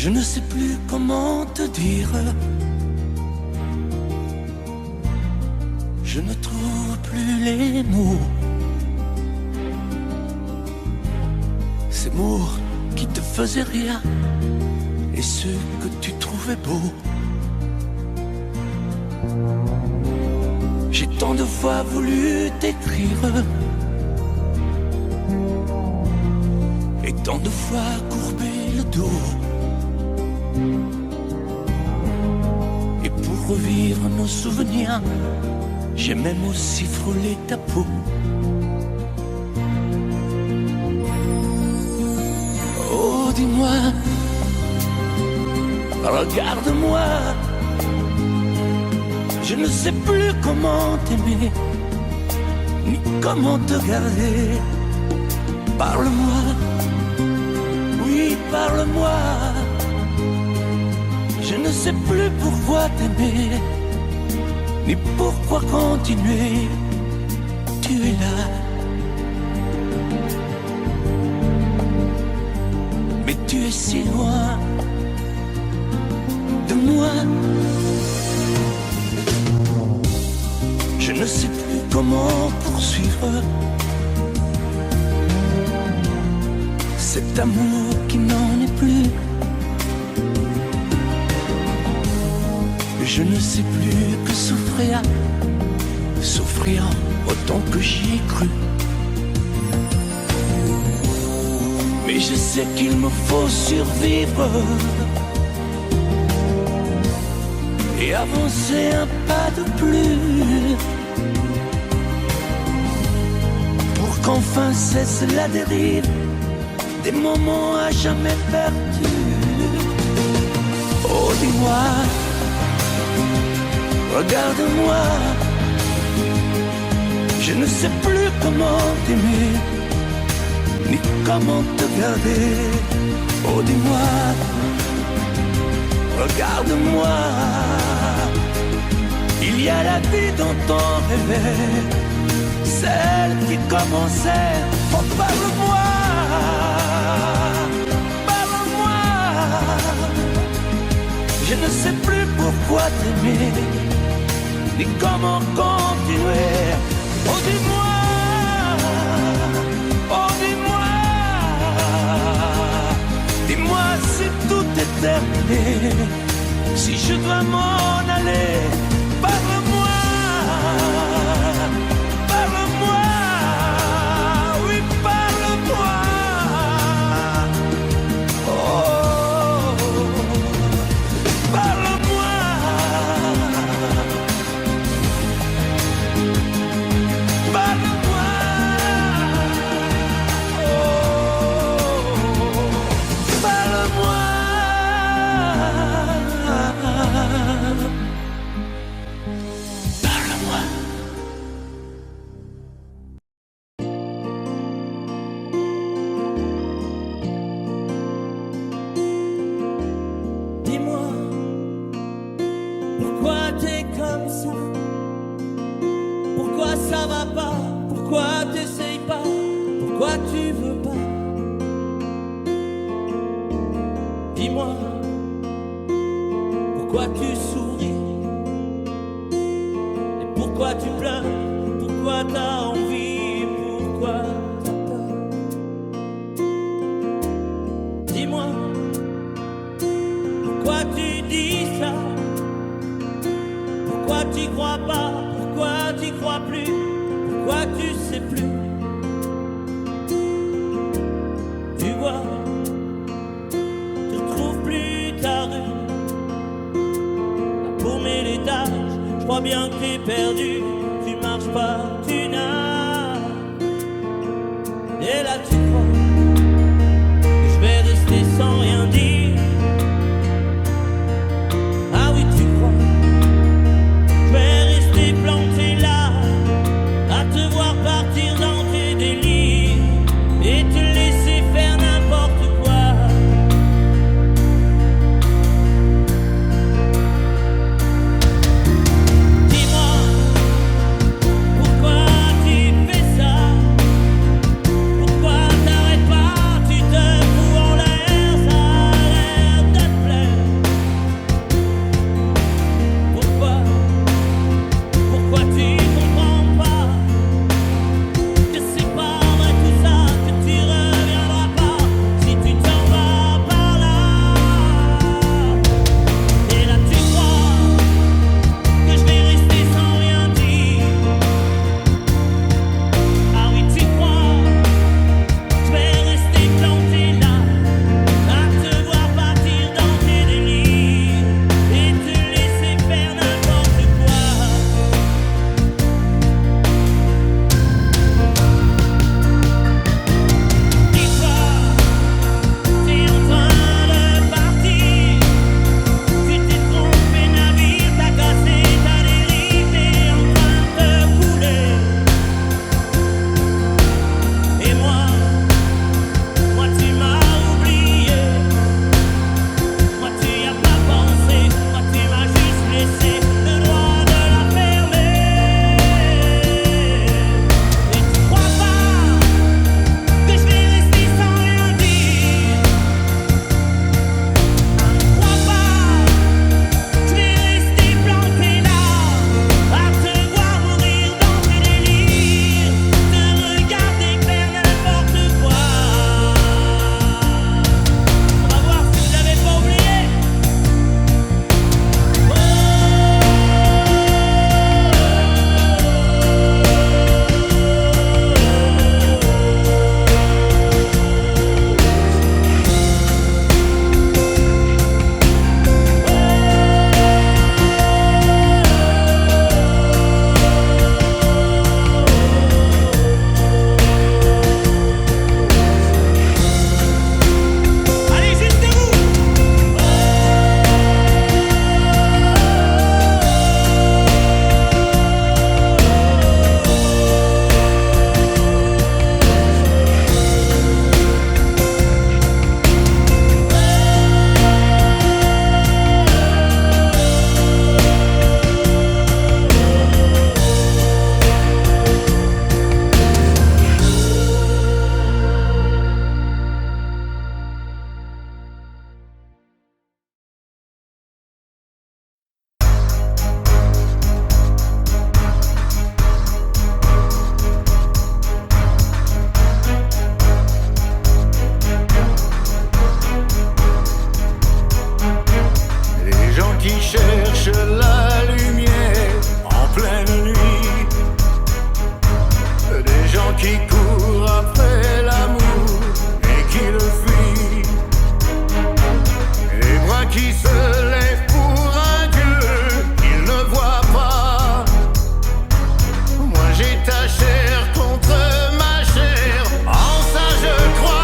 Je ne sais plus comment te dire. Je ne trouve plus les mots. Ces mots qui te faisaient rien et ceux que tu trouvais beaux. J'ai tant de fois voulu t'écrire et tant de fois courbé le dos. Et pour revivre nos souvenirs, j'ai même aussi frôlé ta peau. Oh, dis-moi, regarde-moi. Je ne sais plus comment t'aimer, ni comment te garder. Parle-moi, oui, parle-moi. Je ne sais plus pourquoi t'aimer, ni pourquoi continuer. Tu es là, mais tu es si loin de moi. Je ne sais plus comment poursuivre cet amour qui n'en est plus. Je ne sais plus que souffrir, souffrir autant que j'y ai cru. Mais je sais qu'il me faut survivre et avancer un pas de plus pour qu'enfin cesse la dérive des moments à jamais perdus. Oh, dis-moi, regarde-moi. Je ne sais plus comment t'aimer, ni comment te garder. Oh, dis-moi, regarde-moi. Il y a la vie dont on rêvait, celle qui commençait. Oh, parle-moi, parle-moi. Je ne sais plus pourquoi t'aimer, ni comment continuer. Oh, dis-moi, oh, dis-moi. Dis-moi si tout est terminé, si je dois m'en aller. Parle-moi, parle-moi, oui, parle-moi. Oh, parle-moi. Parle-moi. Oh, parle-moi. Pourquoi qui court après l'amour et qui le fuit, les bras qui se lèvent pour un Dieu qu'il ne voit pas. Moi j'ai ta chair contre ma chair, en ça je crois.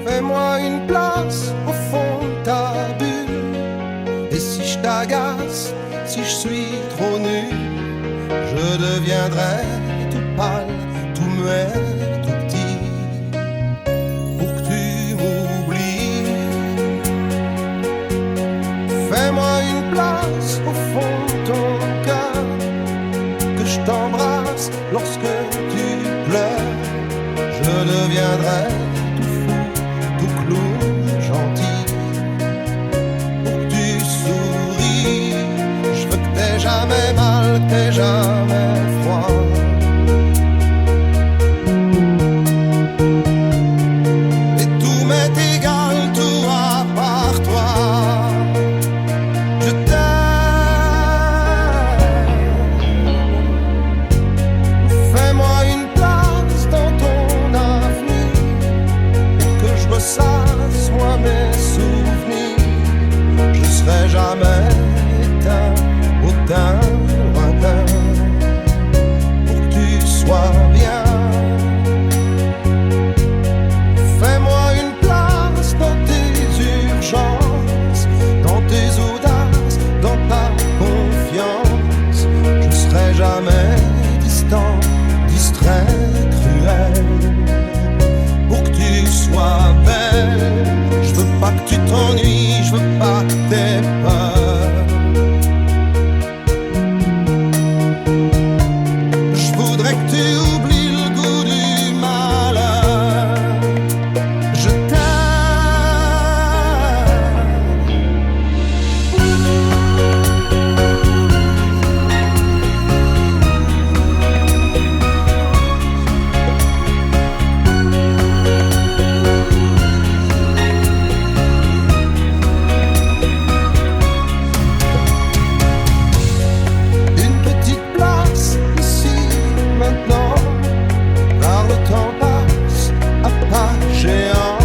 Fais-moi une place au fond de ta bulle. Et si je t'agace, si je suis trop nul, je deviendrai tout pâle, tout muet, tout petit, pour que tu m'oublies. Fais-moi une place au fond de ton cœur, que je t'embrasse lorsque tu pleures. Je deviendrai gentil, pour que tu souris. Je veux que t'aies jamais mal, que t'aies jamais froid. Et tout m'est égal, tout à part toi. nuit, je veux pas tes peurs. Je voudrais que tu oublies le goût du malheur. Je t'aime. Une petite place ici maintenant, car le temps passe à pas géant.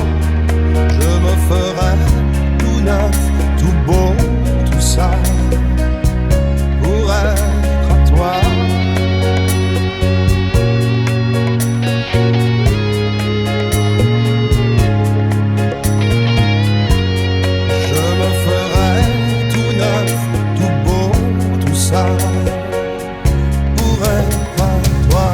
Je me ferai tout neuf, tout beau, tout ça pour être à toi. Je me ferai tout neuf, tout beau, tout ça pour être à toi.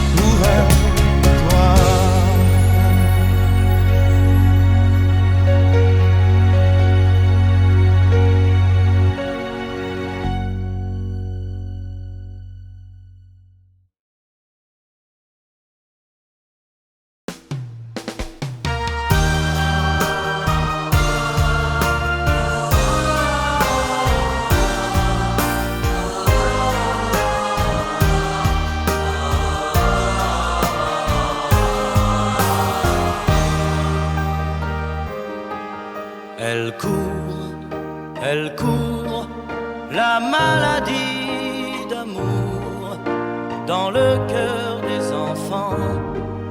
Pour être à toi. Elle court, la maladie d'amour dans le cœur des enfants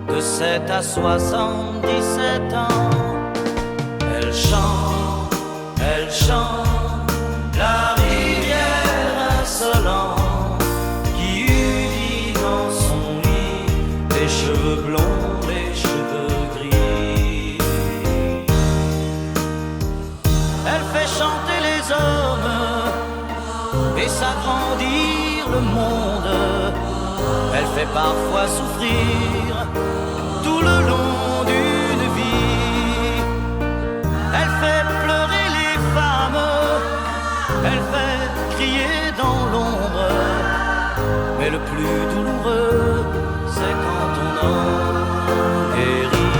de 7 à 77 ans. Elle chante la rivière insolente qui unit dans son lit les cheveux blonds, les cheveux gris. Elle fait chanter les hommes et s'agrandir le monde. Elle fait parfois souffrir tout le long d'une vie. Elle fait pleurer les femmes, elle fait crier dans l'ombre. Mais le plus douloureux, c'est quand on en guérit.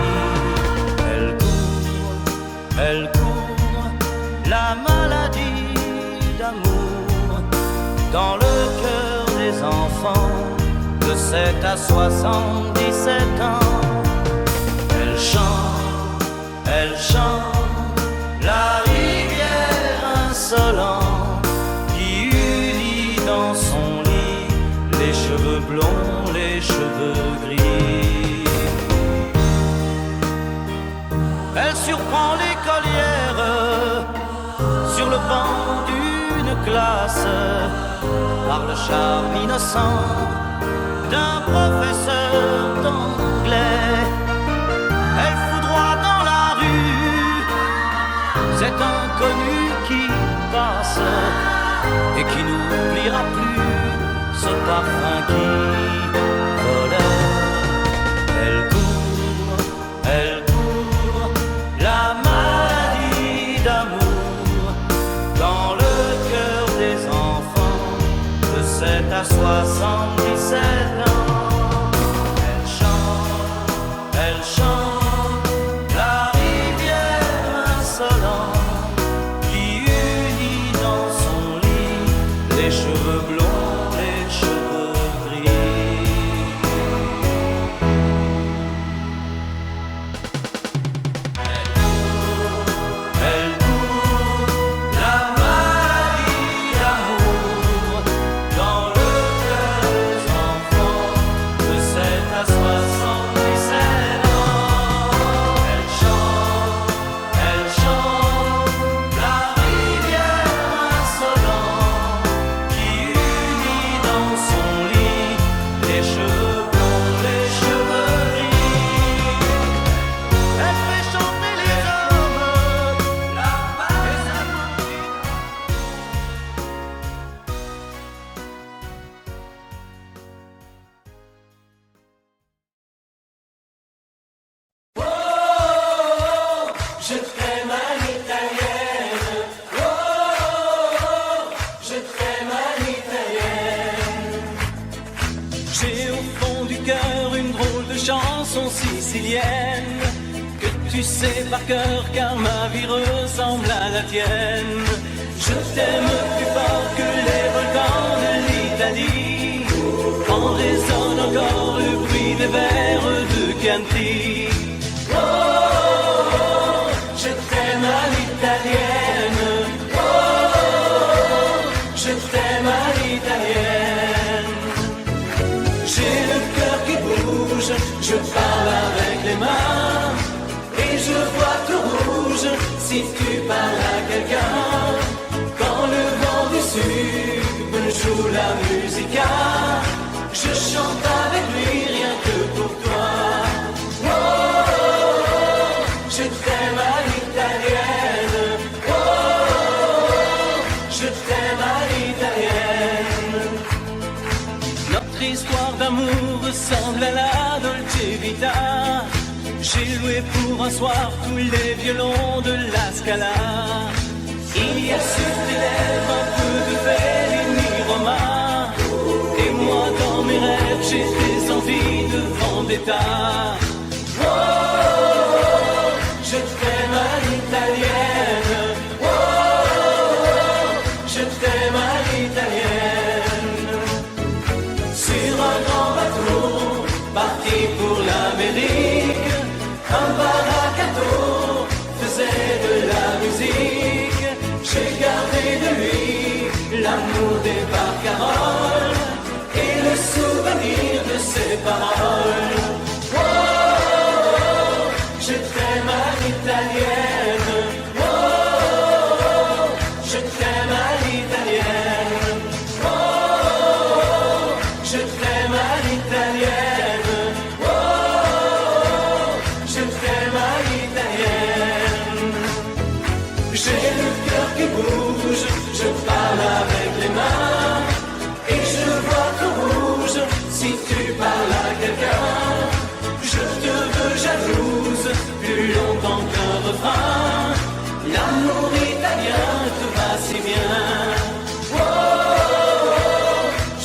Elle court, la maladie d'amour dans le cœur des enfants de 7 à 77 ans. Elle chante la rivière insolente qui unit dans son lit les cheveux blonds, les cheveux gris. Elle surprend l'écolière sur le banc d'une classe par le charme innocent d'un professeur d'anglais. Elle foudroie dans la rue cet inconnu qui passe et qui n'oubliera plus ce parfum qui volait. Elle court, la maladie d'amour dans le cœur des enfants de 7 à 77 ans. Elle chante la rivière insolente qui unit dans son lit les cheveux blonds, les cheveux gris. Elle court, la maladie d'amour dans le cœur des enfants brésilienne que tu sais par cœur car ma vie ressemble à la tienne. Je t'aime plus fort que les volcans de l'Italie, quand résonne encore le bruit des vers de Chianti. Oh, je t'aime à l'italienne. Oh, je t'aime à l'italienne. J'ai le cœur qui bouge, je parle avec les mains, et je vois tout rouge si tu parles à quelqu'un. Quand le vent du sud me joue la musica, je chante avec lui rien que pour toi. Oh, je t'aime à l'italienne. Oh, je t'aime à l'italienne. Notre histoire d'amour ressemble à la Dolce Vita. J'ai loué pour un soir tous les violons de la Scala. Il y a sur tes lèvres un peu de Fellini Roma, et moi dans mes rêves j'ai des envies de vendetta. Oh, je t'aime à l'italienne. Oh, je t'aime à l'italienne. Sur un grand bateau parti pour l'Amérique, un baracato faisait de la musique. J'ai gardé de lui l'amour des barcaroles et le souvenir de ses paroles. Oh, je t'aime à l'italienne. Oh, je t'aime à l'italienne. Oh, je t'aime à l'italienne. Oh, je t'aime à l'italienne. J'ai le cœur qui bouge, je parle avec les mains, et je vois tout rouge si tu parles à quelqu'un. Je te veux jalouse plus longtemps qu'un refrain. L'amour italien te va si bien. Oh,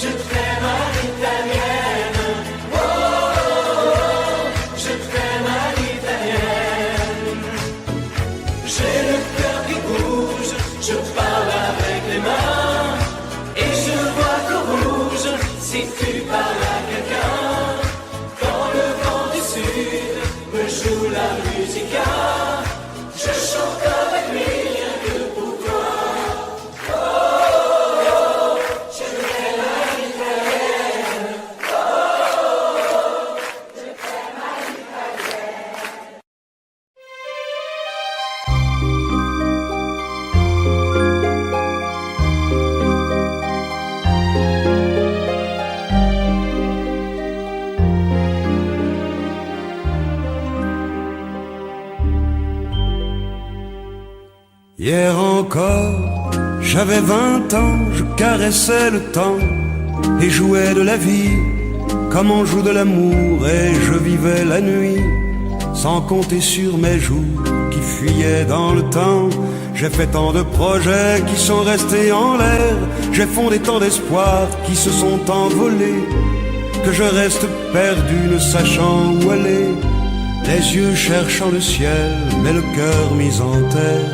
je t'aime à l'italienne. Oh, je t'aime à l'italienne. J'ai le cœur qui bouge, je parle avec les mains, et je vois tout rouge si tu parles à quelqu'un. Quand le vent du sud me joue la musica, je chante avec lui rien que pour toi. Oh, je t'aime à l'italienne. Oh, je t'aime à l'italienne. Hier encore, j'avais 20 ans, je caressais le temps et jouais de la vie comme on joue de l'amour, et je vivais la nuit sans compter sur mes jours qui fuyaient dans le temps. J'ai fait tant de projets qui sont restés en l'air, j'ai fondé tant d'espoirs qui se sont envolés, que je reste perdu ne sachant où aller, les yeux cherchant le ciel mais le cœur mis en terre.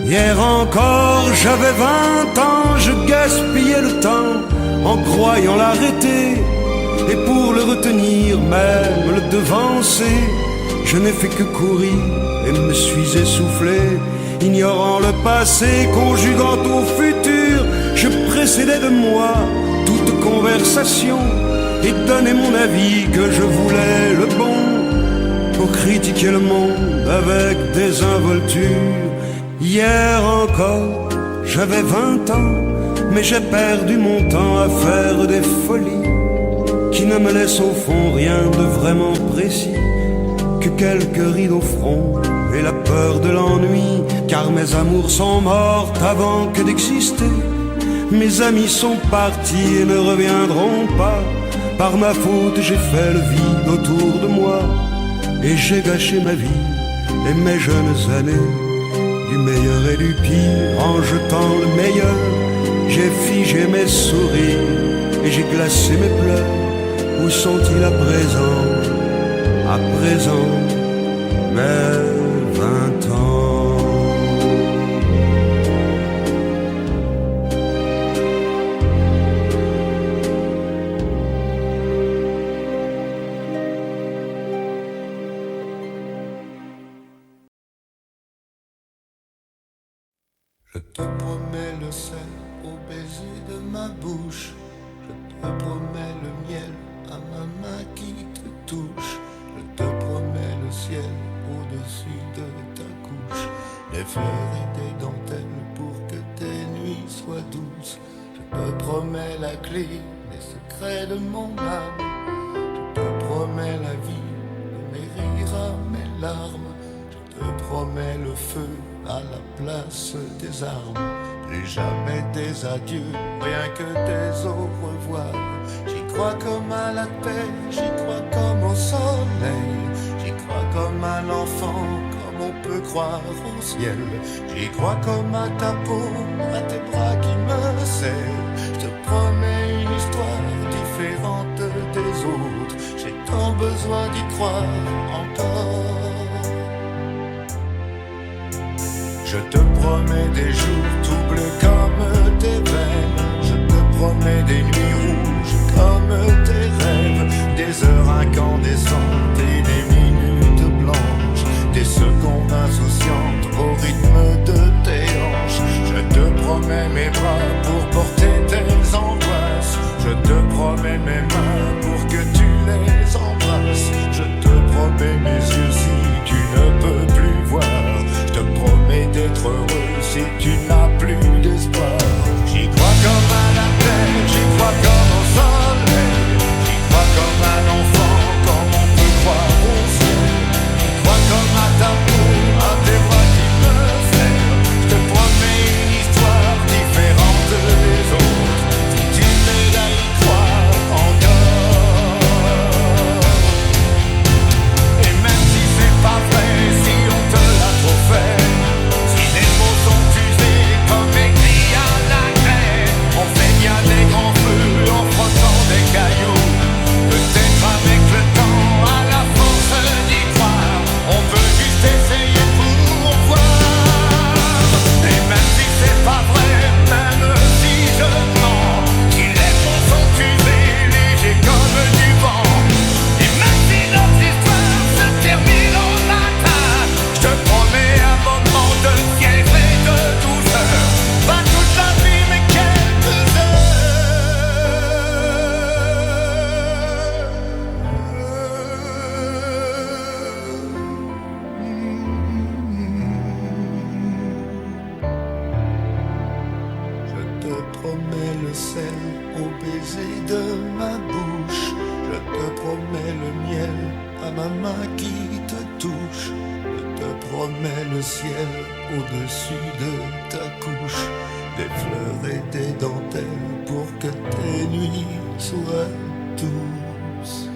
Hier encore, j'avais 20 ans, je gaspillais le temps en croyant l'arrêter, et pour le retenir, même le devancer, je n'ai fait que courir et me suis essoufflé. Ignorant le passé, conjuguant au futur, je précédais de moi toute conversation et donnais mon avis que je voulais le bon, pour critiquer le monde avec désinvolture. Hier encore, j'avais 20 ans, mais j'ai perdu mon temps à faire des folies qui ne me laissent au fond rien de vraiment précis, que quelques rides au front et la peur de l'ennui, car mes amours sont mortes avant que d'exister. Mes amis sont partis et ne reviendront pas. Par ma faute j'ai fait le vide autour de moi, et j'ai gâché ma vie et mes jeunes années, du meilleur et du pire en jetant le meilleur. J'ai figé mes sourires et j'ai glacé mes pleurs. Où sont-ils à présent? à présent mes 20 ans. Je te promets le sel au baiser de ma bouche. Je te promets le miel à ma main qui te touche. Je te promets le ciel au-dessus de ta couche. Des fleurs et des dentelles pour que tes nuits soient douces. Je te promets la clé des secrets de mon âme. Je te promets la vie de mes rires à mes larmes. Je te promets le feu à la place des armes. Plus jamais des adieux, rien que des au revoir. J'y crois comme à la terre, j'y crois comme au soleil. J'y crois comme un enfant, comme on peut croire au ciel. J'y crois comme à ta peau, à tes bras qui me serrent. Je te promets une histoire différente des autres. J'ai tant besoin d'y croire encore. Je te promets des jours tout bleus comme tes veines. Je te promets des nuits rouges comme tes rêves. Des heures incandescentes et des minutes blanches. Des secondes insouciantes au rythme de tes hanches. Je te promets mes bras pour porter tes angoisses. Je te promets mes mains pour que tu les embrasses. Je te promets mes yeux si tu ne peux plus voir. Je te promets d'être heureux si tu n'as plus d'espoir. J'y crois comme à la terre, j'y crois comme au soleil. J'y crois comme un enfant, comme on peut croire au ciel. J'y crois comme à ta peau, à tes bras qui me serrent. Je te promets une histoire différente des autres. Si tu m'aides à y croire encore. Et même si c'est pas vrai, si on te l'a trop fait. On fait bien des grands feux en frottant des cailloux. Peut-être avec le temps, à la force d'y croire, on peut juste essayer pour voir. Et même si c'est pas vrai, même si je mens, si les mots sont usés, légers comme du vent. Et même si notre histoire se termine au matin, je te promets un moment de fièvre et de douceur. Pas toute la vie, mais quelques heures. Je te promets le sel au baiser de ma bouche. Je te promets le miel à ma main qui te touche. Je te promets le ciel au-dessus de ta couche. Des fleurs et des dentelles pour que tes nuits soient douces.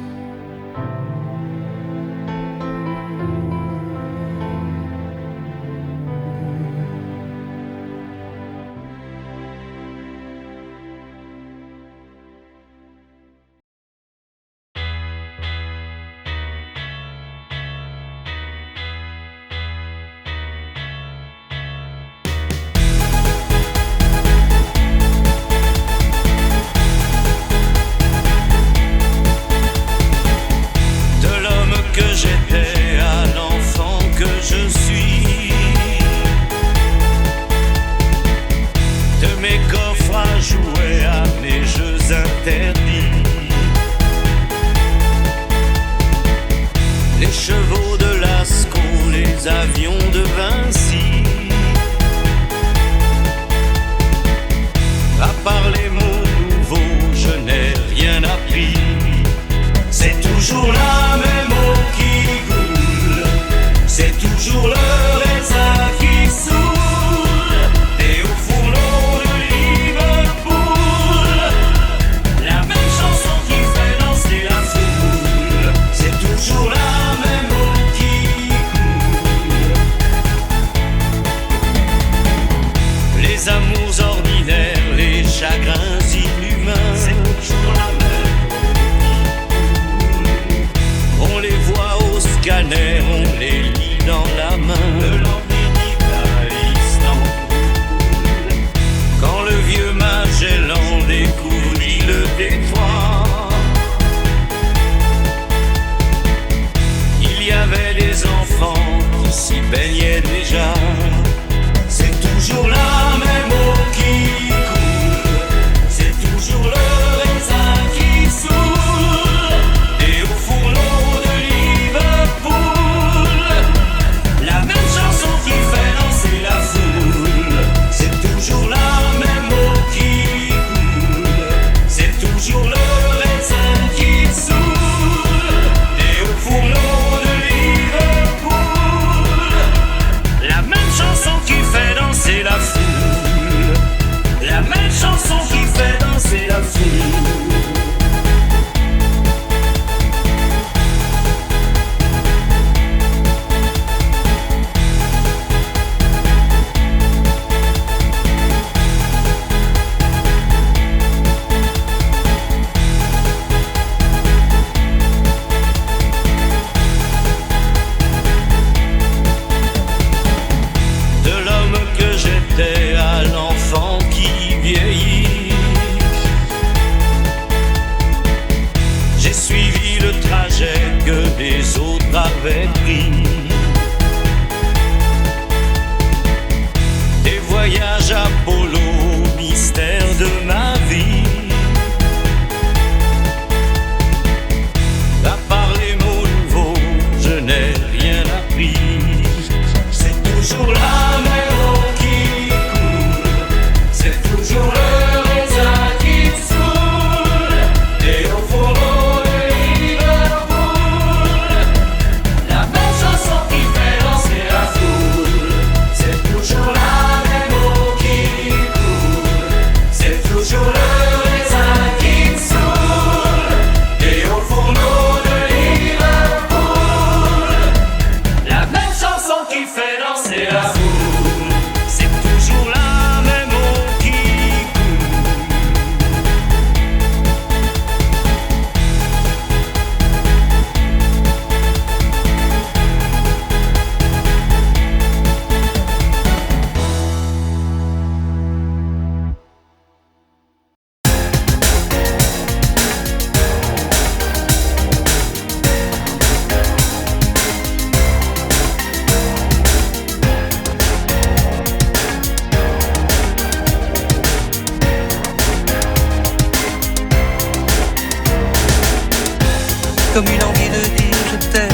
tel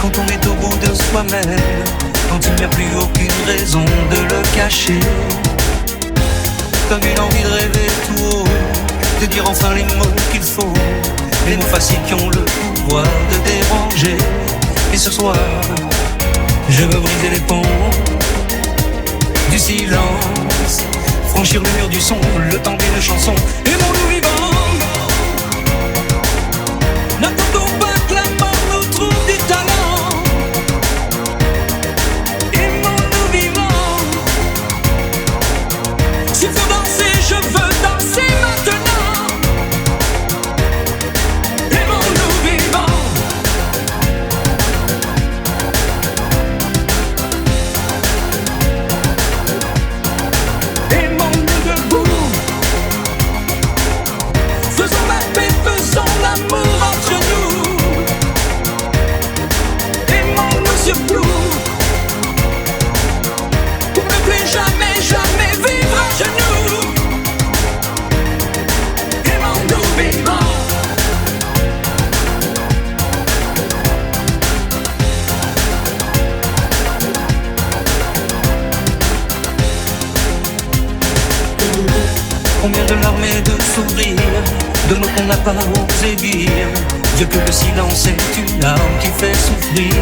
quand on est au bout de soi-même, quand il n'y a plus aucune raison de le cacher. Comme une envie de rêver tout haut, de dire enfin les mots qu'il faut, les mots faciles qui ont le pouvoir de déranger. Et ce soir, je veux briser les ponts du silence, franchir le mur du son, le temps d'une chanson. Aimons-nous vivants, n'attendons pas que la mort nous trouve du talent. Aimons-nous vivants, s'il faut danser, je veux danser maintenant. Aimons-nous vivants. Aimons-nous debout, faisons la paix, faisons l'amour entre nous. Aimons-nous surtout, pour ne plus jamais, jamais vivre à genoux. Aimons-nous vivants. Combien de larmes et de sourires, de mots qu'on n'a pas osé dire. Dieu que le silence est une larme qui fait souffrir.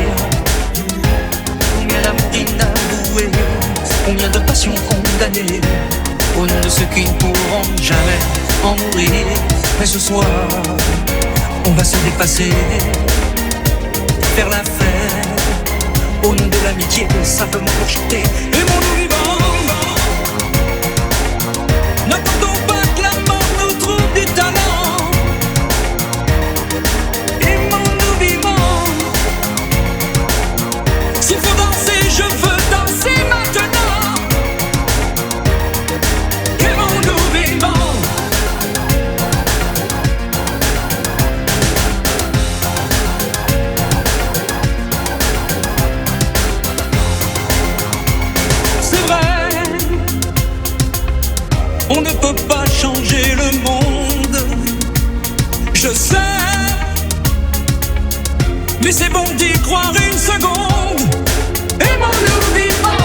Combien d'amour inavoué, combien de passions condamnées, au nom de ceux qui ne pourront jamais en mourir. Mais ce soir, on va se dépasser, faire la fête, au nom de l'amitié, simplement pour chanter. Aimons-nous vivants. N'attendons pas que la mort nous trouve du talent. Aimons-nous vivants, s'il faut danser, je veux danser maintenant. Aimons-nous vivants. C'est vrai, on ne peut pas changer le monde, je sais, mais c'est bon d'y croire une seconde. Aimons-nous vivants,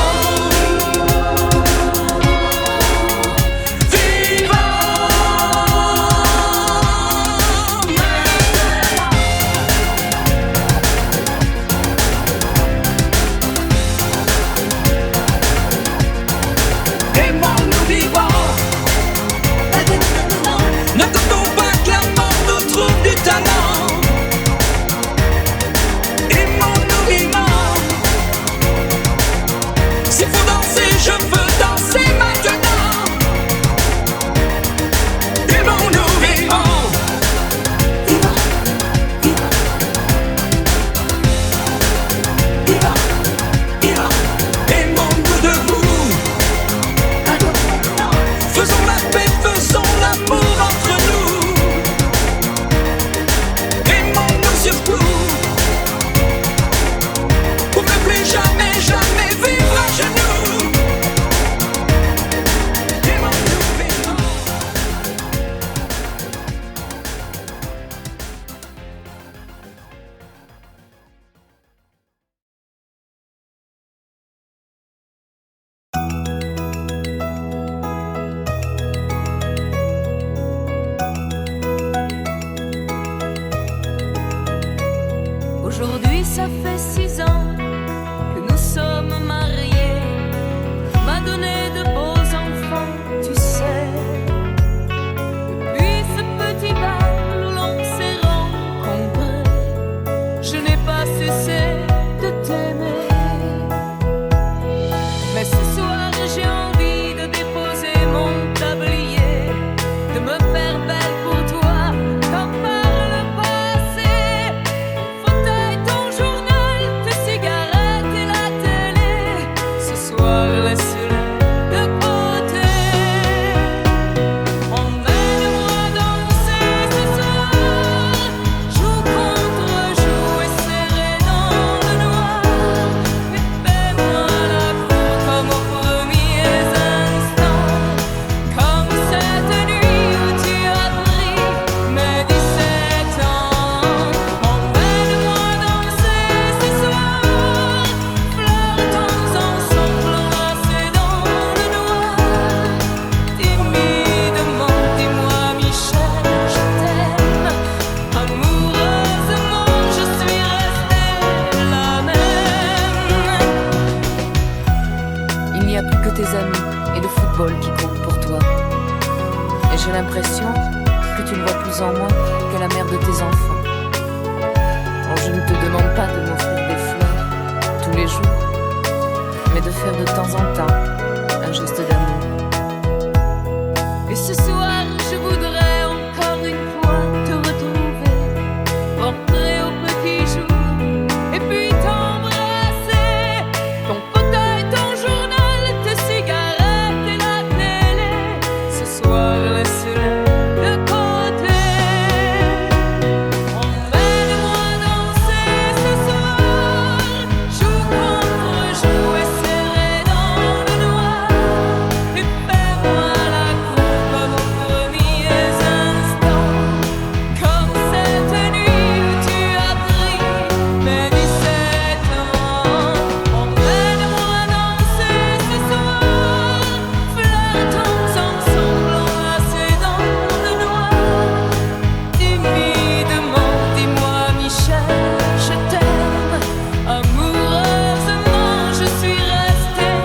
aimons-nous vivants. N'attendons pas que la mort nous trouve du talent. Aimons-nous vivants, s'il faut danser, je veux danser maintenant. Aimons-nous vivants. Aimons-nous debout, faisons la paix, faisons l'amour entre nous. Aimons-nous surtout, pour ne plus jamais, jamais vivre à genoux. Aimons-nous vivants. Aujourd'hui ça fait 6 ans que nous sommes mariés. M'a donné de beaux enfants, tu sais. Depuis ce petit bal où l'on s'est rencontrés, je n'ai pas cessé de t'aimer. Mais ce soir j'ai envie de déposer mon tablier, de me faire belle pour toi comme par le passé. Fauteuil, ton journal, tes cigarettes et la télé. Ce soir laisse-les n'y a plus que tes amis et le football qui comptent pour toi. Et j'ai l'impression que tu ne vois plus en moi que la mère de tes enfants. Alors je ne te demande pas de m'offrir des fleurs tous les jours, mais de faire de temps en temps un geste d'amour. Et ce soir, je voudrais encore une fois te retrouver, rentrer au petit jour, et puis t'embrasser. Ton fauteuil, ton journal, tes cigarettes et la télé, ce soir, laisse-les de côté. Emmène-moi danser ce soir, joue contre joue et serré dans le noir, et fais-moi la cour comme aux premiers instants, comme cette nuit où tu as pris mes 17 ans. Emmène-moi danser ce soir, flirtons ensemble enlacés dans le noir. Timidement, dis-moi Michel, je t'aime. Amoureusement, je suis restée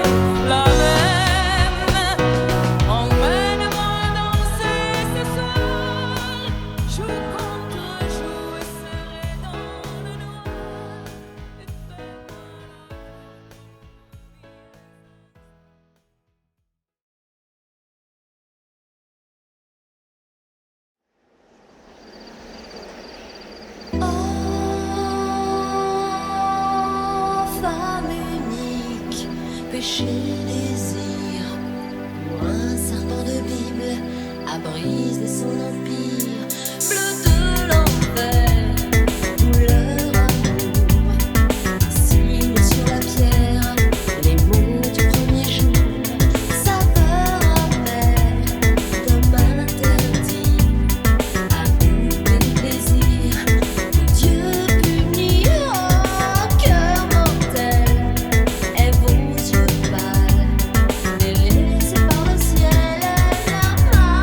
la même. Emmène-moi danser ce soir, joue contre joue et serré dans le noir, et fais-moi Femme unique, péché, désir, ou un serpent de Bible a brisé son empire. Bleu de l'enfer, couleur amour, signe sur la pierre, les mots du premier jour, saveur amère, comme un interdit, amour et plaisir. Dieu punit au cœur mortel, et vos yeux pâles, délaissés par le ciel, la malle.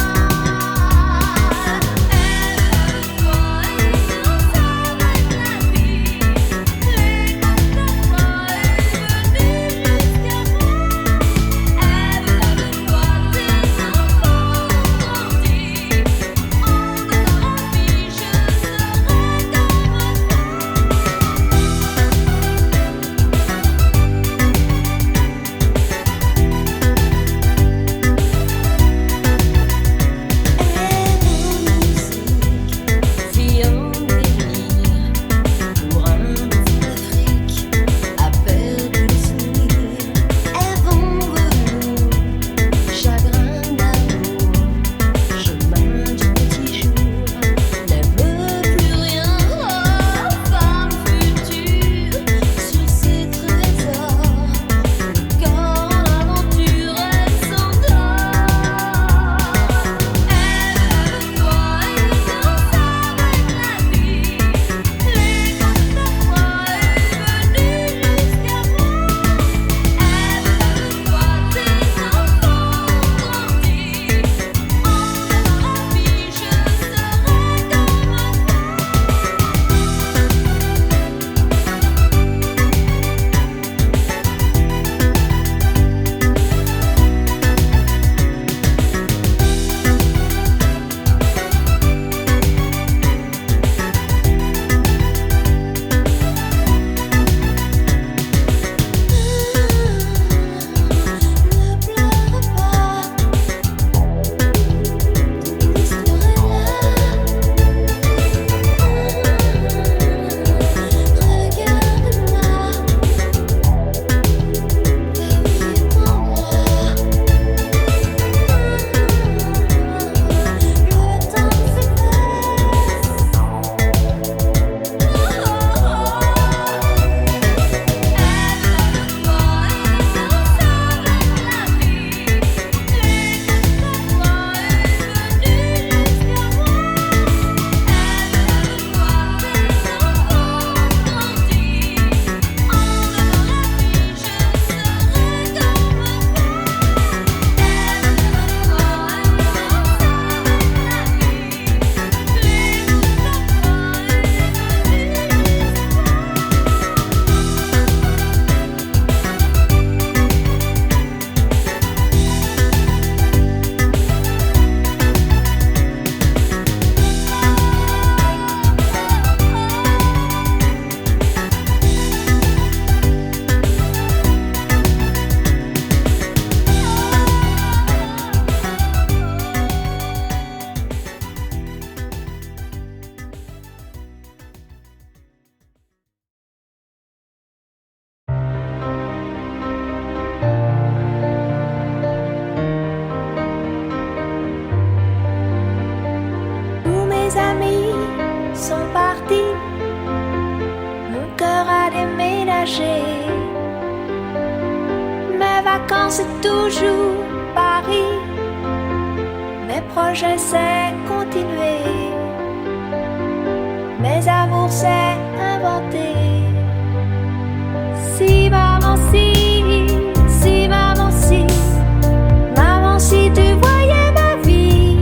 c'est toujours Paris. Mes projets, c'est continuer. Mes amours, c'est inventer. Si maman, si maman, si maman, si tu voyais ma vie.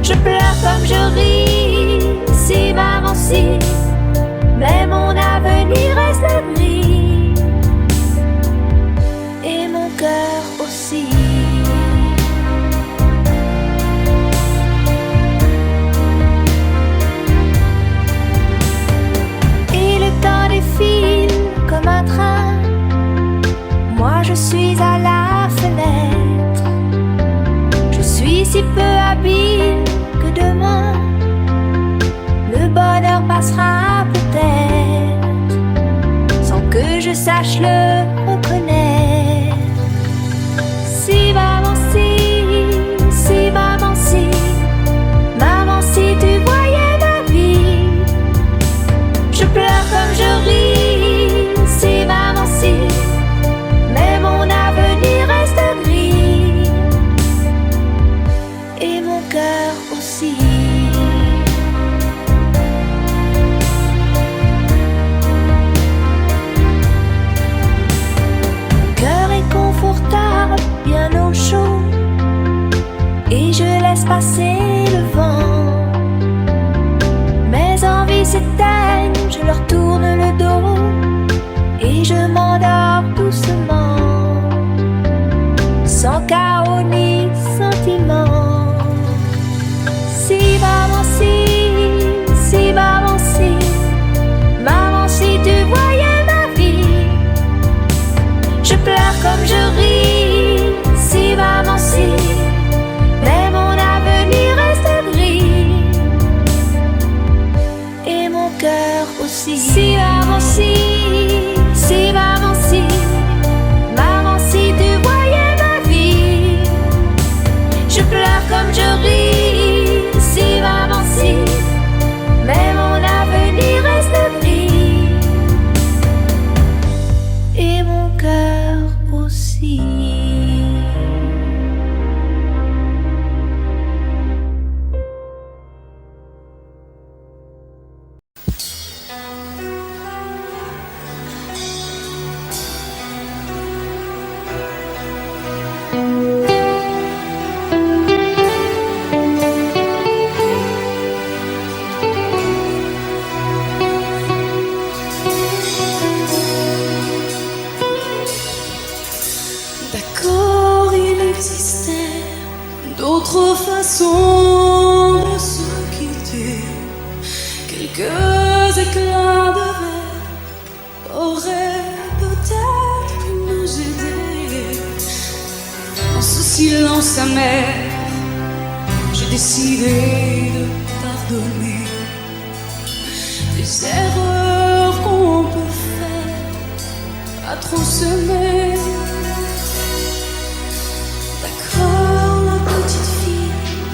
Je pleure comme je ris. Si maman, si, mais mon avenir reste gris. Et mon cœur aussi. Et le temps défile comme un train. Moi je suis à la fenêtre. Je suis si peu habile que demain le bonheur passera peut-être sans que je sache le reconnaître. Si maman, si maman, si maman, si tu voyais ma vie. Je pleure comme je ris. Si maman, si, mais mon avenir reste gris. Et mon cœur aussi. Confortable, bien au chaud, et je laisse passer le vent. Mes envies s'éteignent, je leur tourne le dos, et je m'endors doucement, sans chaos ni sentiment. Si maman, si maman, si maman, si tu voyais ma vie. Je pleure comme je ris. Si maman, si, mais mon avenir reste gris. Et mon cœur aussi. Si maman, si maman, si maman, si tu voyais ma vie. Je pleure comme je ris. Si maman, si, mais mon avenir reste gris. Et mon cœur aussi. D'accord, il existait d'autres façons de se quitter. Quelques éclats de verre auraient peut-être pu nous aider. Dans ce silence amer, j'ai décidé de pardonner des erreurs qu'on peut faire à trop s'aimer.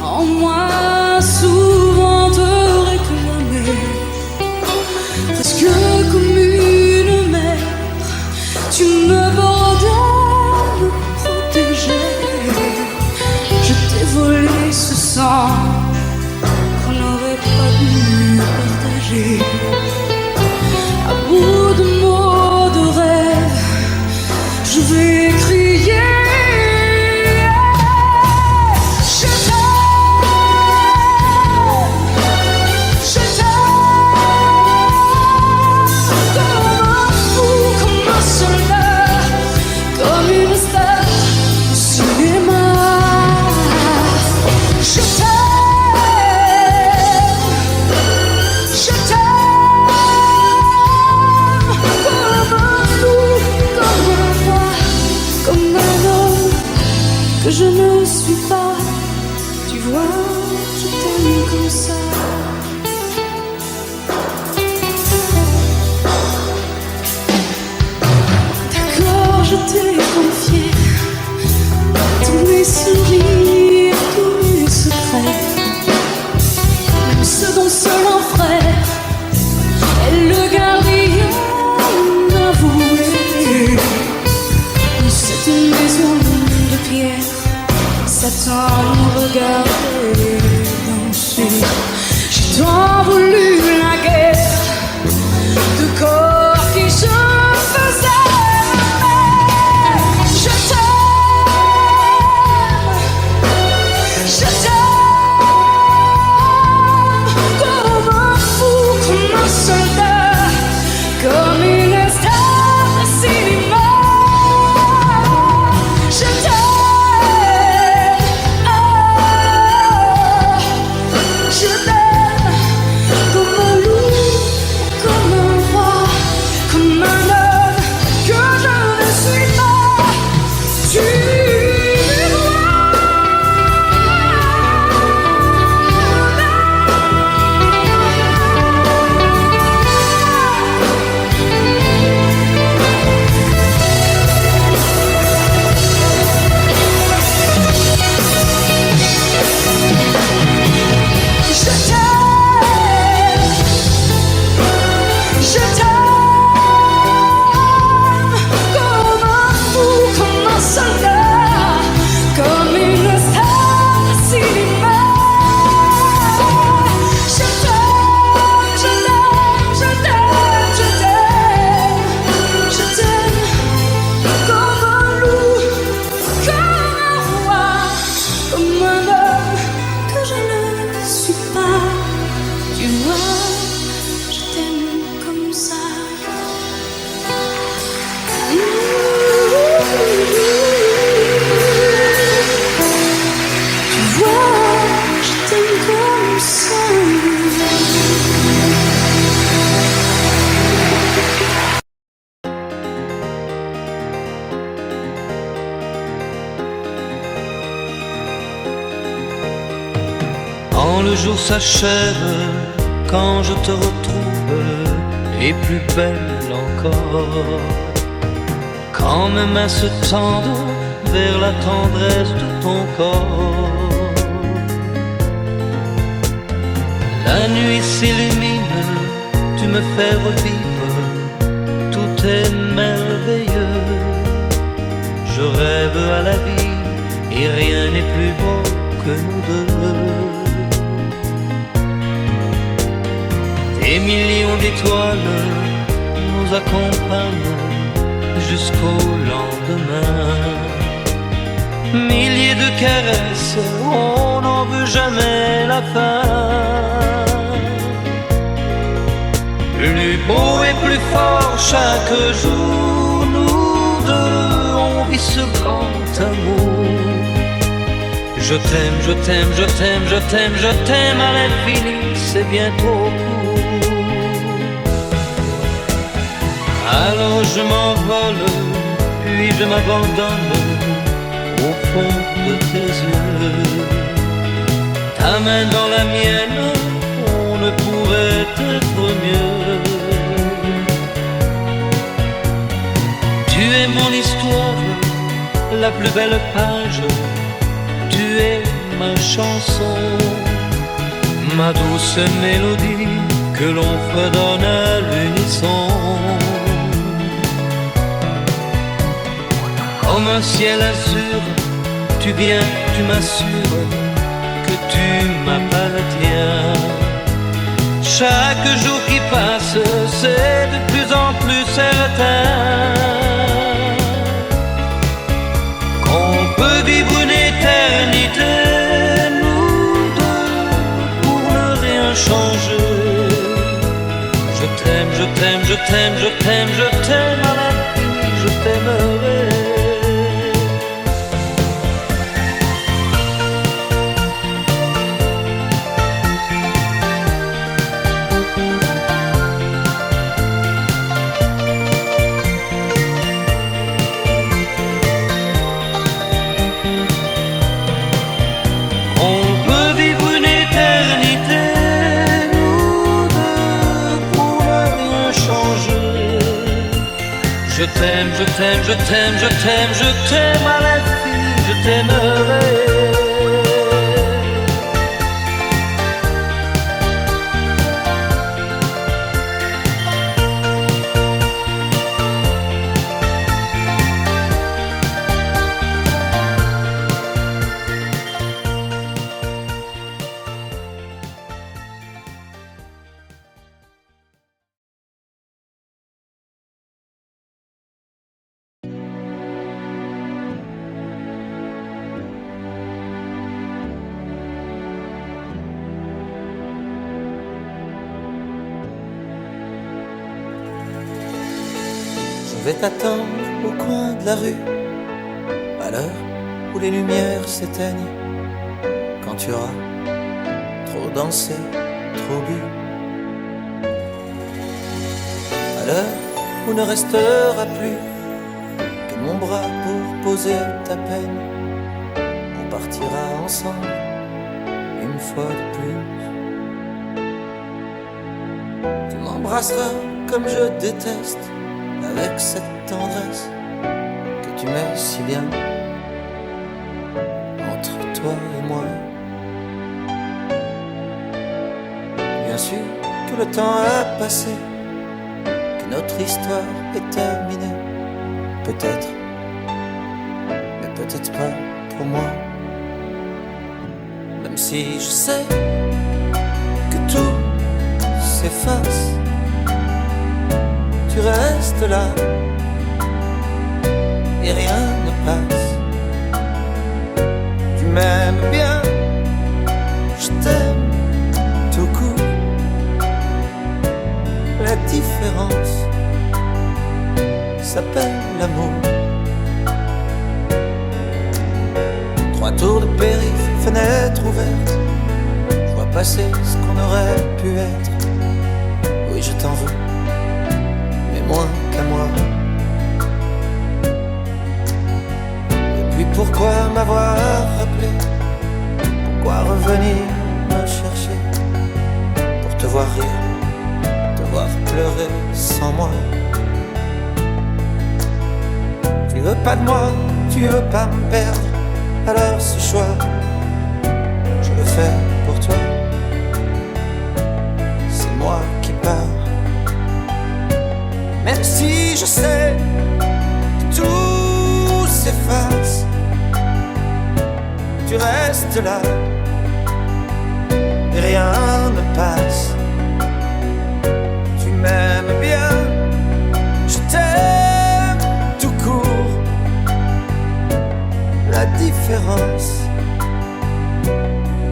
En moi, souvent te réclamer, presque comme une mère, tu me bordais, me protégeais. Je t'ai volé ce sang qu'on n'aurait pas dû partager. À bout de mots, de rêves, je vais crier. Je ne suis pas, tu vois, je t'aime comme ça. D'accord, je t'ai confié tous mes sourires, tous mes secrets, même ceux dont seul un frère est le gardien avoué. C'est une sans nous regarder danser. J'ai tant voulu la guerre de corps qui se faisait aimer. Je t'aime comme un fou, comme un soldat, comme une star de cinéma. Je t'aime, je t'aime comme un loup, comme un roi, comme un homme que je ne suis pas. Tu je t'aime comme un fou, comme un soldat, comme une star de cinéma. Je t'aime, je t'aime, je t'aime, je t'aime, je t'aime comme un loup, comme un roi, comme un homme que je ne suis pas. Tu vois, je t'aime comme ça. Tu vois, je t'aime comme ça. Quand le jour s'achève, quand je te retrouve, et plus belle encore, quand mes mains se tendent vers la tendresse de ton corps, la nuit s'illumine, tu me fais revivre, tout est merveilleux. Je rêve à la vie et rien n'est plus beau que nous deux. Des millions d'étoiles nous accompagnent jusqu'au lendemain. Milliers de caresses, on n'en veut jamais la fin. Plus beau et plus fort chaque jour, nous deux, on vit ce grand amour. Je t'aime, je t'aime, je t'aime, je t'aime, je t'aime à l'infini, c'est bien trop court. Alors je m'envole, puis je m'abandonne au fond de tes yeux. Ta main dans la mienne, on ne pourrait être mieux. Tu es mon histoire, la plus belle page. Tu es ma chanson, ma douce mélodie que l'on fredonne à l'unisson. Comme un ciel azur, tu viens, tu m'assures que tu m'appartiens. Chaque jour qui passe, c'est de plus en plus certain qu'on peut vivre une éternité, nous deux, pour ne rien changer. Je t'aime, je t'aime, je t'aime, je t'aime, je t'aime à l'infini, je t'aimerai. Je t'aime, je t'aime, je t'aime, je t'aime, je t'aime à l'infini, je t'aimerai. vais t'attendre au coin de la rue, à l'heure où les lumières s'éteignent, quand tu auras trop dansé, trop bu. À l'heure où ne restera plus que mon bras pour poser ta peine, on partira ensemble une fois de plus. Tu m'embrasseras comme je déteste, avec cette tendresse que tu mets si bien entre toi et moi. Bien sûr que le temps a passé, que notre histoire est terminée. Peut-être, mais peut-être pas pour moi. Même si je sais que tout s'efface, tu restes là et rien ne passe. Tu m'aimes bien, je t'aime tout court. La différence s'appelle l'amour. 3 tours de périph', fenêtre ouverte, je vois passer ce qu'on aurait pu être. Oui, je t'en veux, mais moins qu'à moi. Et puis pourquoi m'avoir rappelé? Pourquoi revenir me chercher? Pour te voir rire, te voir pleurer sans moi. Tu veux pas de moi, tu veux pas me perdre. Alors ce choix, je le fais pour toi. C'est moi qui pars. Même si je sais que tout s'efface, tu restes là et rien ne passe. Tu m'aimes bien, je t'aime tout court. La différence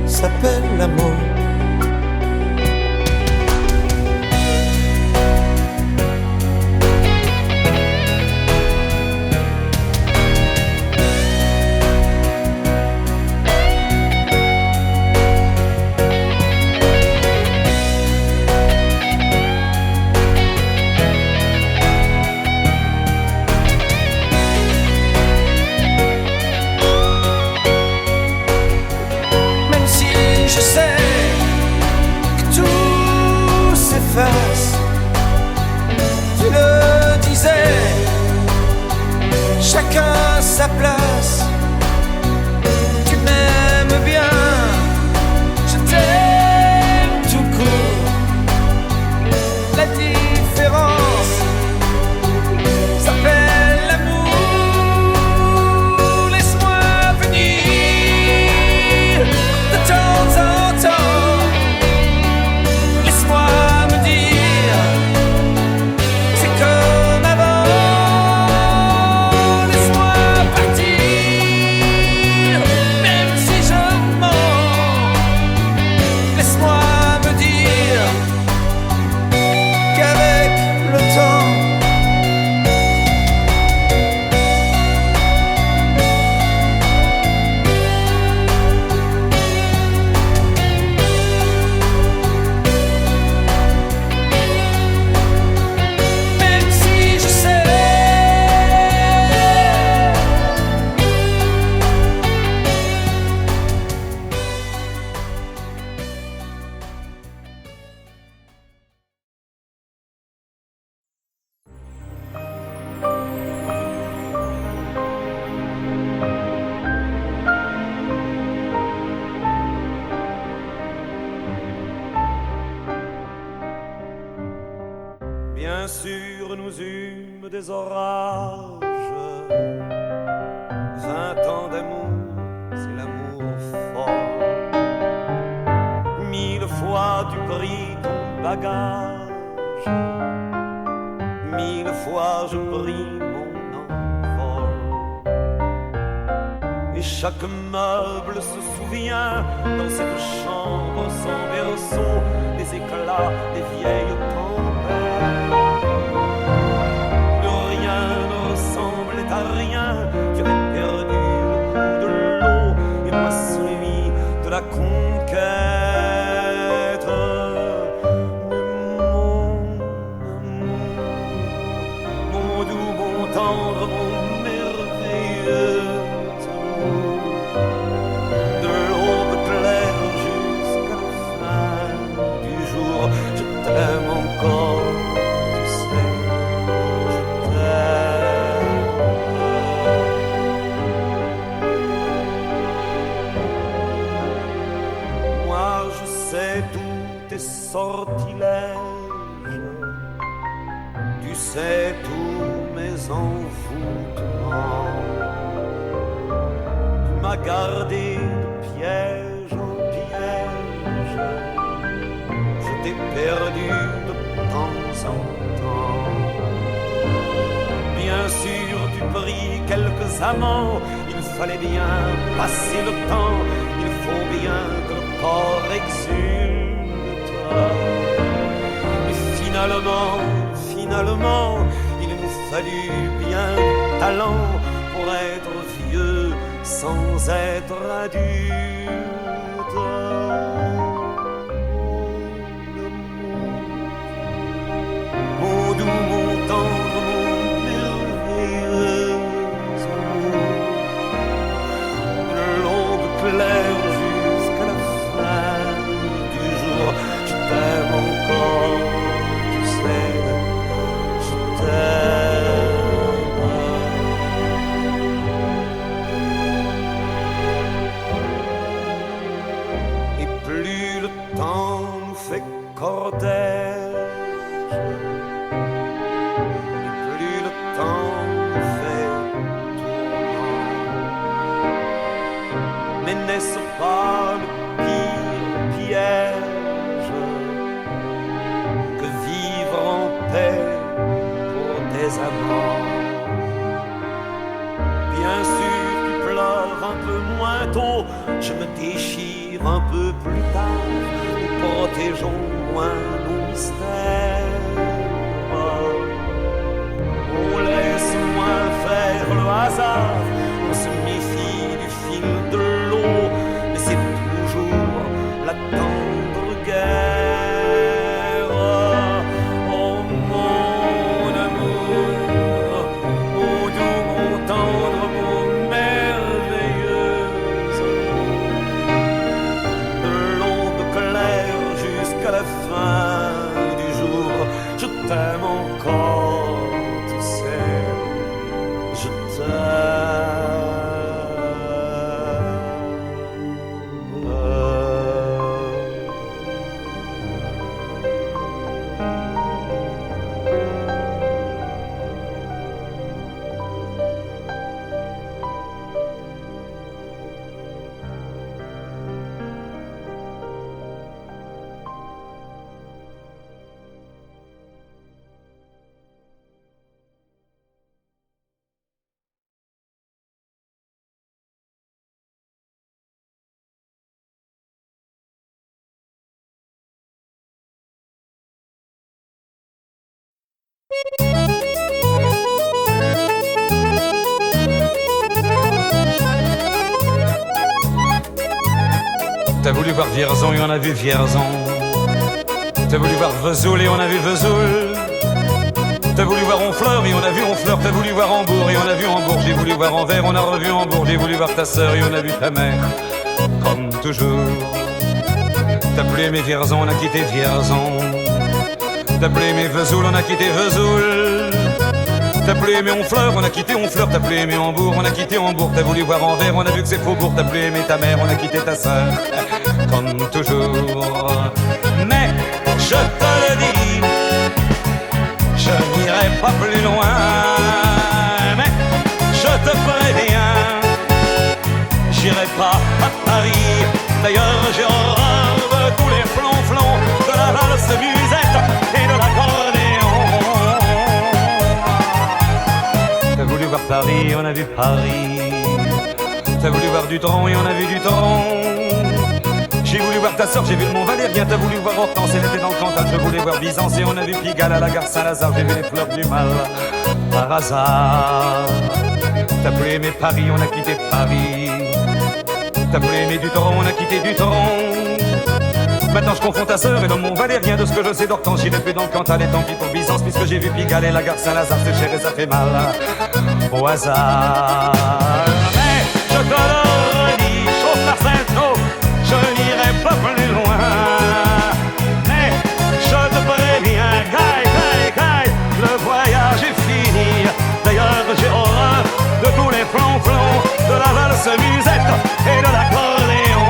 s'appelle l'amour. Tu le disais, chacun sa place. Tu m'aimes bien, je t'aime tout court. La différence s'appelle l'amour. Laisse-moi venir de temps en temps. Laisse-moi Bien sûr, nous eûmes des orages. 20 ans d'amour, c'est l'amour fort. 1000 fois tu pris ton bagage. 1000 fois je pris mon envol. Et chaque meuble se souvient dans cette chambre sans berceau des éclats des vieilles tempêtes. Plus rien sortilèges. Tu sais tous mes envoûtements. Tu m'as gardé de piège en piège. Je t'ai perdu de temps en temps. Bien sûr, tu pris quelques amants. Il fallait bien passer le temps. Il faut bien que le corps exulte. Et finalement, il nous fallut bien du talent pour être vieux sans être adulte. Mon doux, mon tendre, mon merveilleux amour, une longue claire jusqu'à la fin du jour. Je t'aime encore, tu sais, je t'aime. Et plus le temps nous fait cortège, et plus le temps nous fait tourment. Mais n'est-ce pas le pire piège que vivre en paix pour des amants? Bien sûr, tu pleures un peu moins tôt, je me déchire un peu plus tard. Nous protégeons moins nos mystères. On laisse moins faire le hasard. On se méfie du fil de l'eau, mais c'est toujours la tendre guerre. Oh mon amour, mon doux, mon tendre, mon merveilleux amour. De l'aube claire jusqu'à la fin du jour, je t'aime encore, tu sais, je T'as voulu voir Vierzon et on a vu Vierzon. T'as voulu voir Vesoul et on a vu Vesoul. T'as voulu voir Honfleur et on a vu Honfleur. T'as voulu voir Hambourg et on a vu Hambourg. J'ai voulu voir Anvers, on a revu Hambourg. J'ai voulu voir ta sœur et on a vu ta mère. Comme toujours. T'as plus aimé Vierzon, on a quitté Vierzon. T'as plus aimé Vesoul, on a quitté Vesoul. T'as plus aimé Honfleur, on a quitté Honfleur. T'as plus aimé Hambourg, on a quitté Hambourg. T'as voulu voir Anvers, on a vu que c'est Faubourg. T'as plus aimé ta mère, on a quitté ta sœur. Comme toujours. Mais je te le dis, je n'irai pas plus loin. Mais je te préviens, j'irai pas à Paris. D'ailleurs j'ai horreur de tous les flonflons, de la valse musette et de l'accordéon. T'as voulu voir Paris, on a vu Paris. T'as voulu voir Dutron et on a vu Dutron. J'ai voulu voir ta sœur, j'ai vu le Mont Valérien. T'as voulu voir Hortense, elle était dans le Cantal. Je voulais voir Byzance et on a vu Pigalle à la gare Saint-Lazare. J'ai vu les fleurs du mal par hasard. T'as plus aimé Paris, on a quitté Paris. T'as plus aimé Dutron, on a quitté Dutron. Maintenant je confonds ta sœur et le Mont Valérien. De ce que je sais d'Hortense, j'irai plus dans le Cantal. Et tant pis pour Byzance, puisque j'ai vu Pigalle et la gare Saint-Lazare. C'est cher et ça fait mal au hasard. Mais je te le redis, chose par Saint-Cloud, je n'irai pas plus loin. Mais je te préviens, Gaï, le voyage est fini. D'ailleurs j'ai horreur de tous les flonflons, de la valse musette et de l'accordéon.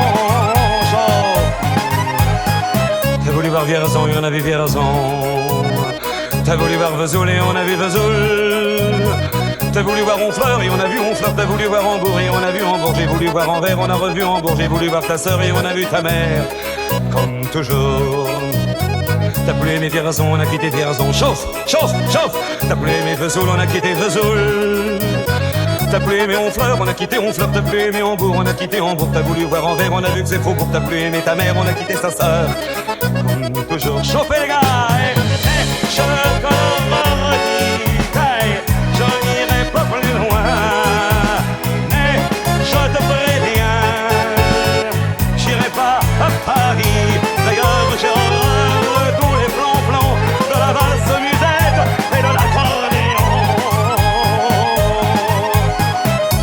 T'as voulu voir Vierzon et on a vu Vierzon. T'as voulu voir Vesoul et on a vu Vesoul. T'as voulu voir Honfleur et on a vu Honfleur. T'as voulu voir Hambourg et on a vu Hambourg. J'ai voulu voir Anvers, on a revu Hambourg. J'ai voulu voir ta sœur et on a vu ta mère. Comme toujours. T'as plus aimé Vierzon, on a quitté Vierzon. Chauffe, chauffe, chauffe. T'as plus aimé Vesoul, on a quitté Vesoul. T'as plus aimé Honfleur, on a quitté Honfleur. T'as plus aimé Hambourg, on a quitté Hambourg. T'as voulu voir Anvers, on a vu que c'est faux. Pour t'as plus aimé ta mère, on a quitté sa sœur. Comme toujours. Chauffez les gars, je te redis, je n'irai pas plus loin. Mais je te préviens, j'irai pas à Paris. D'ailleurs, j'ai horreur de tous les plans de la valse musette et de l'accordéon.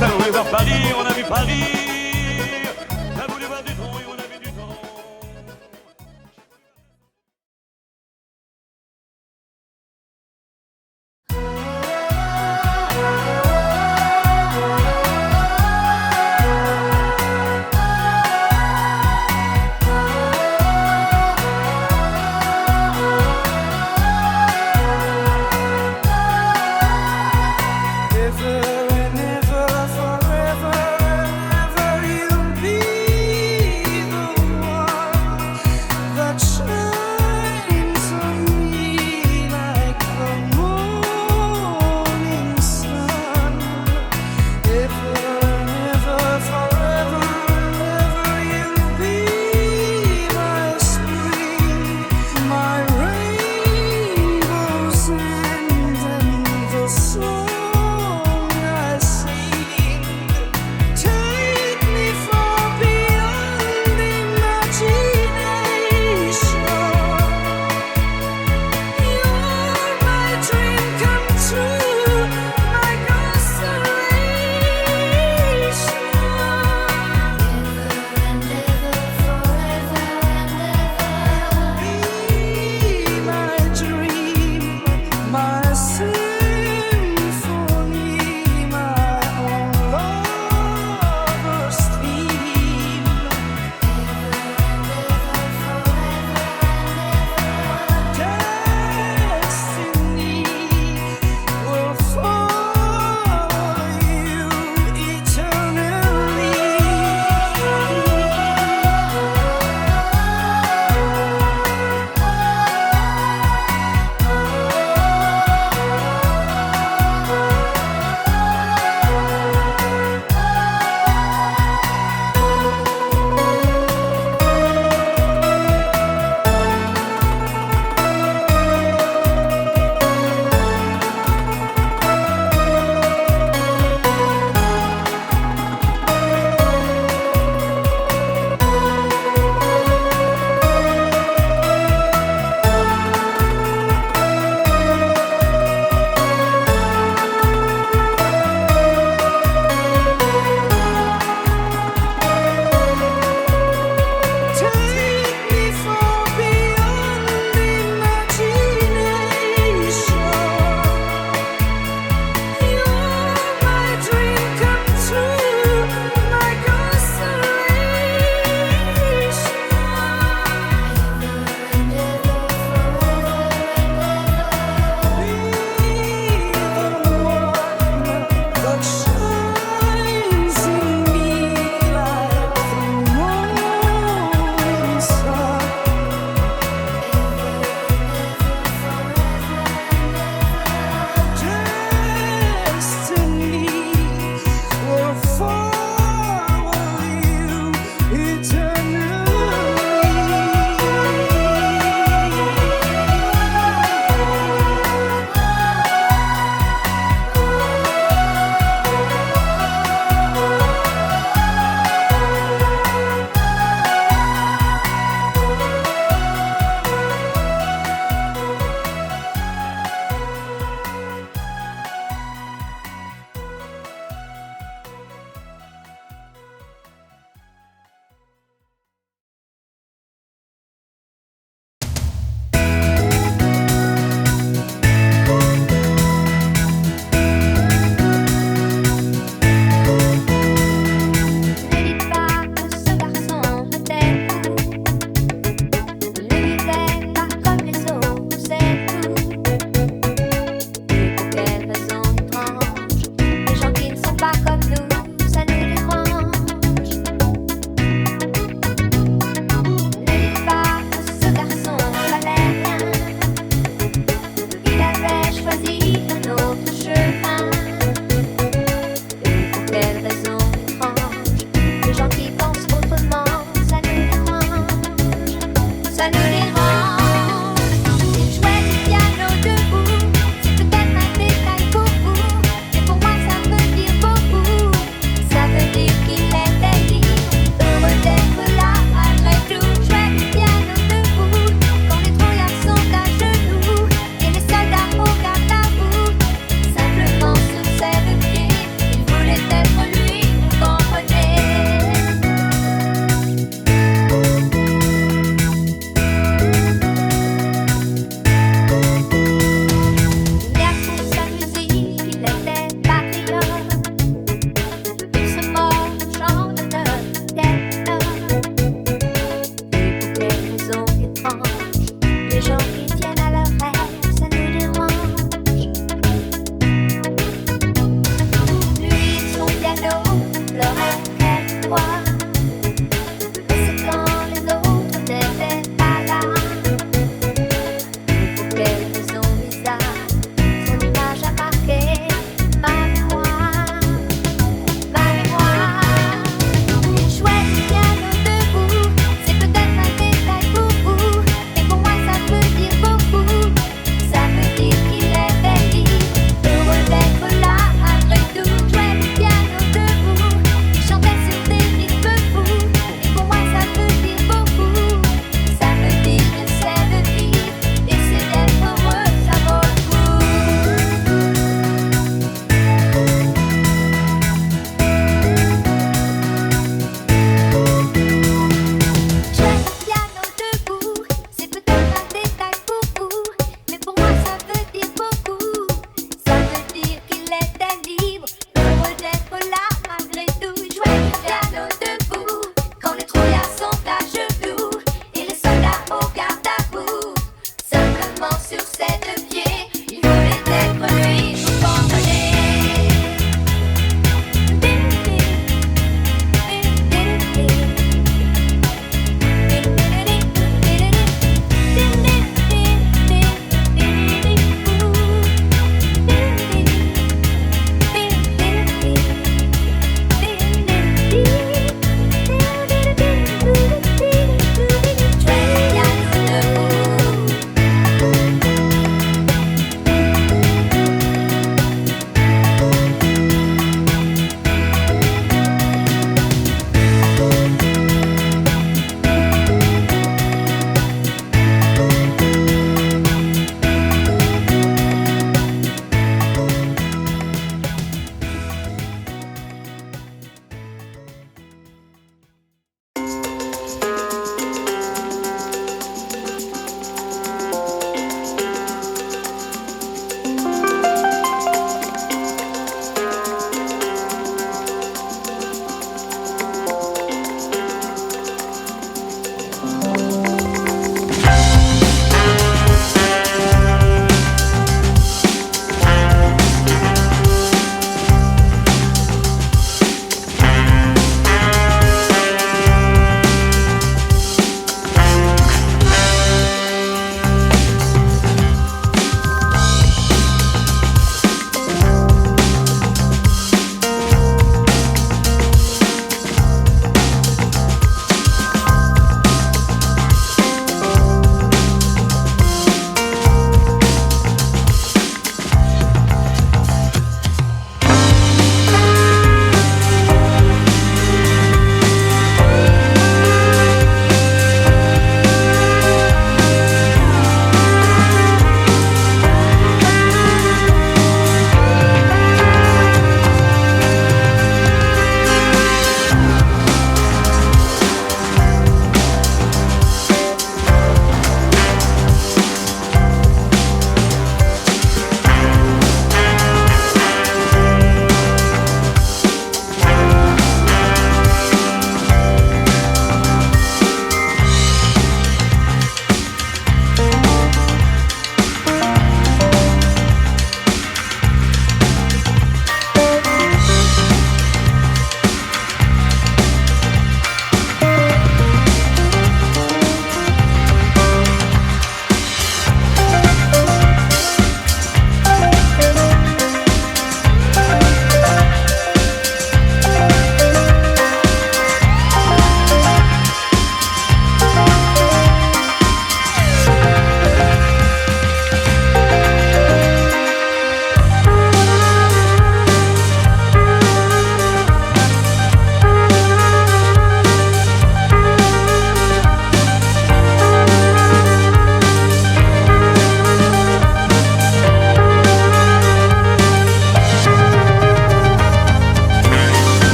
T'as voulu voir Paris, on a vu Paris.